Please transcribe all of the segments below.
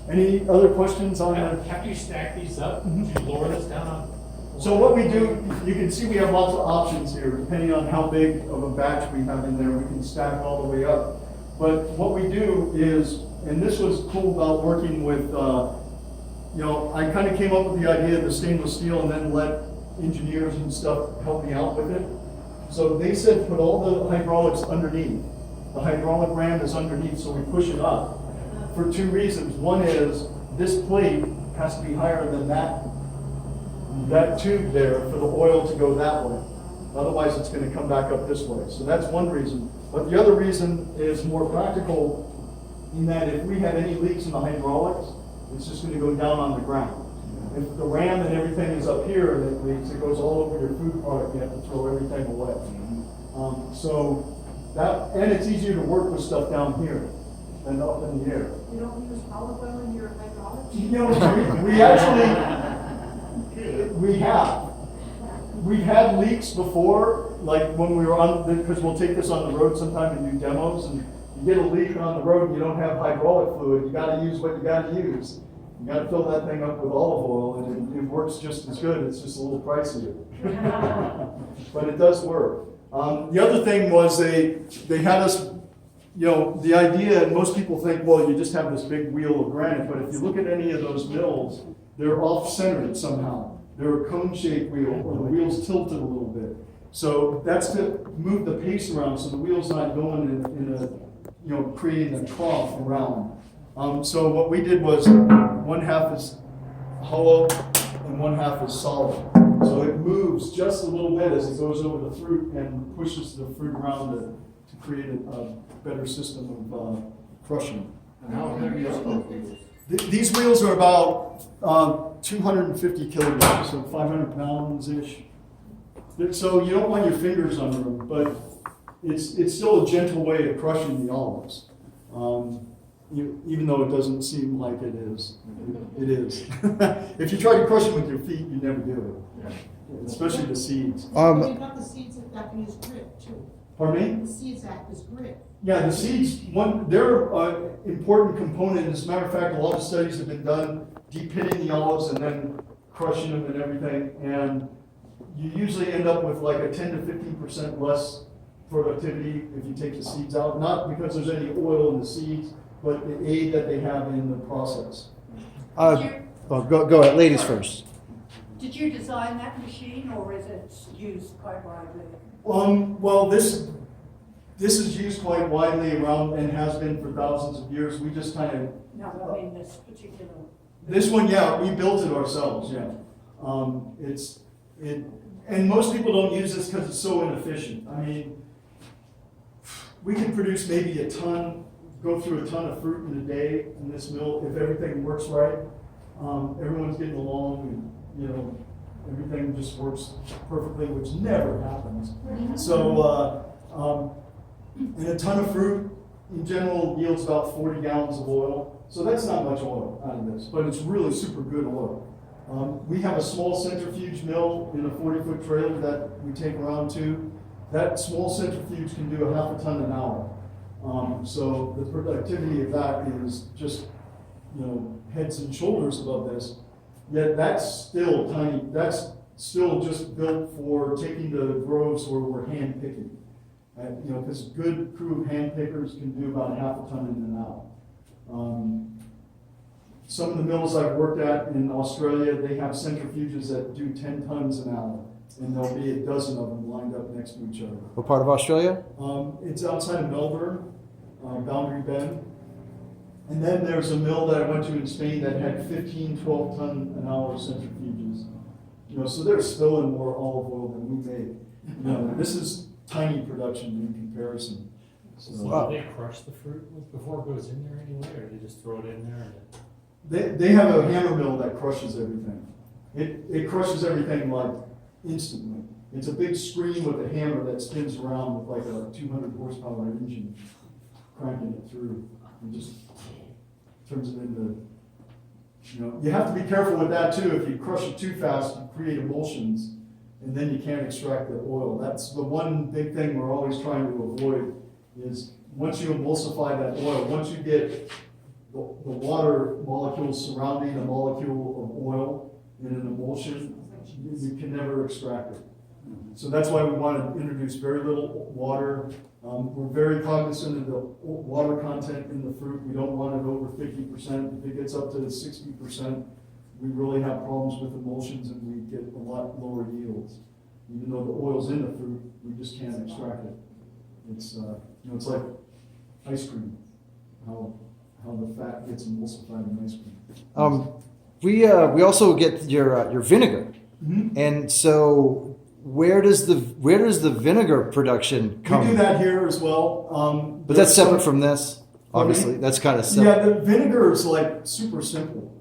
Any other questions on that? After you stack these up, do you lower this down on? So what we do, you can see we have lots of options here, depending on how big of a batch we have in there, we can stack all the way up. But what we do is, and this was cool about working with, I kind of came up with the idea of the stainless steel and then let engineers and stuff help me out with it. So they said put all the hydraulics underneath. The hydraulic ram is underneath, so we push it up. For two reasons. One is this plate has to be higher than that tube there for the oil to go that way. Otherwise, it's going to come back up this way. So that's one reason. But the other reason is more practical in that if we have any leaks in the hydraulics, it's just going to go down on the ground. If the ram and everything is up here and it leaks, it goes all over your food product. You have to throw everything away. And it's easier to work with stuff down here than up in the air. You don't use olive oil in your hydraulics? We've had leaks before, like when we were on, because we'll take this on the road sometime and do demos, and you get a leak on the road and you don't have hydraulic fluid, you gotta use what you gotta use. You gotta fill that thing up with olive oil and it works just as good, it's just a little pricier. But it does work. The other thing was they had us, the idea, and most people think, well, you just have this big wheel of granite, but if you look at any of those mills, they're off-centered somehow. They're a cone-shaped wheel, or the wheel's tilted a little bit. So that's to move the pace around, so the wheel's not going in a, creating a trough around. So what we did was, one half is hollow and one half is solid. So it moves just a little bit as it goes over the fruit and pushes the fruit around to create a better system of crushing. And how heavy are those wheels? These wheels are about 250 kilograms, so 500 pounds-ish. So you don't want your fingers under them, but it's still a gentle way of crushing the olives. Even though it doesn't seem like it is. It is. If you try to crush it with your feet, you never do it. Especially the seeds. You've got the seeds that can use grit too. Pardon me? The seeds act as grit. Yeah, the seeds, they're an important component. As a matter of fact, a lot of studies have been done de-pitting the olives and then crushing them and everything. And you usually end up with like a 10 to 15% less productivity if you take the seeds out. Not because there's any oil in the seeds, but the aid that they have in the process. Go ahead, ladies first. Did you design that machine, or is it used quite widely? Well, this is used quite widely around and has been for thousands of years. We just kind of... No, I mean this particular... This one, yeah, we built it ourselves, yeah. And most people don't use this because it's so inefficient. I mean, we can produce maybe go through a ton of fruit in a day in this mill if everything works right. Everyone's getting along and, everything just works perfectly, which never happens. So, and a ton of fruit in general yields about 40 gallons of oil. So that's not much oil out of this, but it's really super good oil. We have a small centrifuge mill in a 40-foot trailer that we take around to. That small centrifuge can do a half a ton an hour. So the productivity of that is just, heads and shoulders above this. Yet that's still tiny. That's still just built for taking the groves where we're hand picking. Because good crew of hand pickers can do about half a ton in an hour. Some of the mills I've worked at in Australia, they have centrifuges that do 10 tons an hour, and there'll be a dozen of them lined up next to each other. What part of Australia? It's outside of Melbourne, Boundary Bend. And then there's a mill that I went to in Spain that had 15, 12 ton an hour centrifuges. So they're spilling more olive oil than we make. This is tiny production in comparison. So do they crush the fruit before it goes in there anyway, or they just throw it in there? They have a hammer mill that crushes everything. It crushes everything like instantly. It's a big screen with a hammer that spins around with like a 200 horsepower engine cranking it through. And just turns it into, you have to be careful with that too. If you crush it too fast, you create emulsions, and then you can't extract the oil. That's the one big thing we're always trying to avoid is once you emulsify that oil, once you get the water molecules surrounding a molecule of oil in an emulsion, you can never extract it. So that's why we want to introduce very little water. We're very cognizant of the water content in the fruit. We don't want it over 50%. If it gets up to 60%, we really have problems with emulsions and we get a lot lower yields. Even though the oil's in the fruit, we just can't extract it. It's, it's like ice cream, how the fat gets emulsified in ice cream. We also get your vinegar, Mhm. and so where does the vinegar production come? We do that here as well. But that's There's separate some- from this. Obviously, Okay. that's kind of separate. Yeah, the vinegar is like super simple.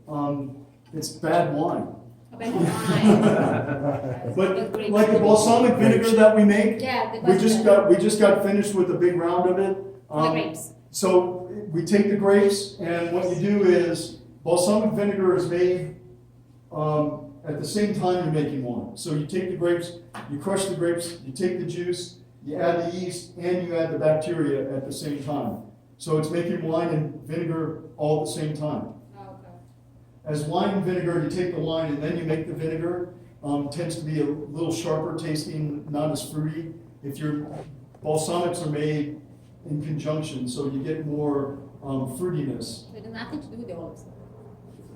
It's bad wine. But like the balsamic vinegar that we make, Yeah, the we just got finished with a big round of it. the grapes. So we take the grapes, and what you do is balsamic vinegar is made at the same time you're making wine. So you take the grapes, you crush the grapes, you take the juice, you add the yeast, and you add the bacteria at the same time. So it's making wine and vinegar all at the same time. As wine and vinegar, you take the wine and then you make the vinegar. Tends to be a little sharper tasting, not as fruity. If your balsamics are made in conjunction, so you get more fruitiness. It has nothing to do with the olives.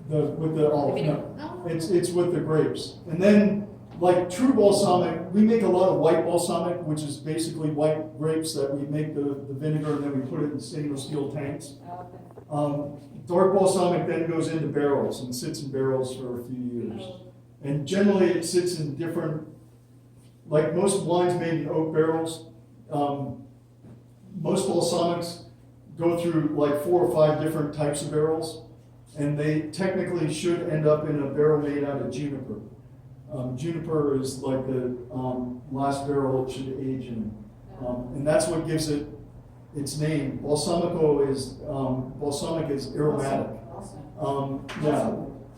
With the olive, vinegar. no. It's with the grapes. And then, like true balsamic, we make a lot of white balsamic, which is basically white grapes that we make the vinegar and then we put it in stainless steel tanks. Dark balsamic then goes into barrels and sits in barrels for a few years. And generally it sits in different, like most wines made in oak barrels, most balsamics go through like 4 or 5 different types of barrels, and they technically should end up in a barrel made out of juniper. Juniper is like the last barrel it should age in. And that's what gives it its name. Balsamic is aromatic.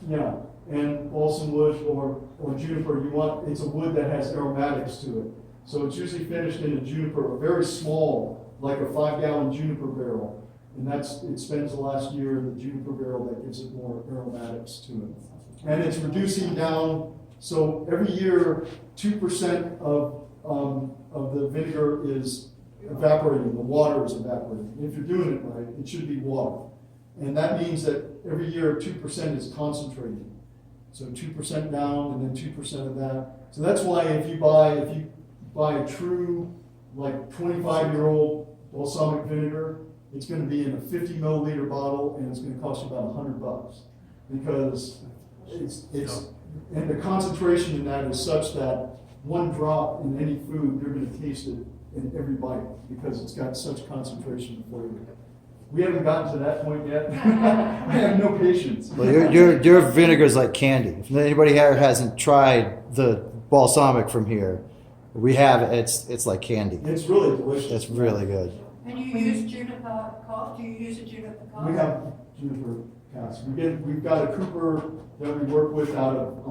Yeah. And balsam wood or juniper, it's a wood that has aromatics to it. So it's usually finished in a juniper, a very small, like a 5-gallon juniper barrel. And it spends the last year in the juniper barrel that gives it more aromatics to it. And it's reducing down, so every year 2% of the vinegar is evaporating, the water is evaporating. If you're doing it right, it should be water. And that means that every year 2% is concentrated. So 2% down and then 2% of that. So that's why if you buy a true, like 25-year-old balsamic vinegar, it's going to be in a 50 milliliter bottle and it's going to cost you about $100 because and the concentration in that is such that one drop in any food, you're going to taste it in every bite because it's got such concentration of flavor. We haven't gotten to that point yet. I have no patience. Well, your vinegar is like candy. If anybody here hasn't tried the balsamic from here, we have it. It's like candy. It's really delicious. It's really good. And you use juniper cask? Do you use a juniper cask? We have juniper casks. We've got a cooper that we work with out of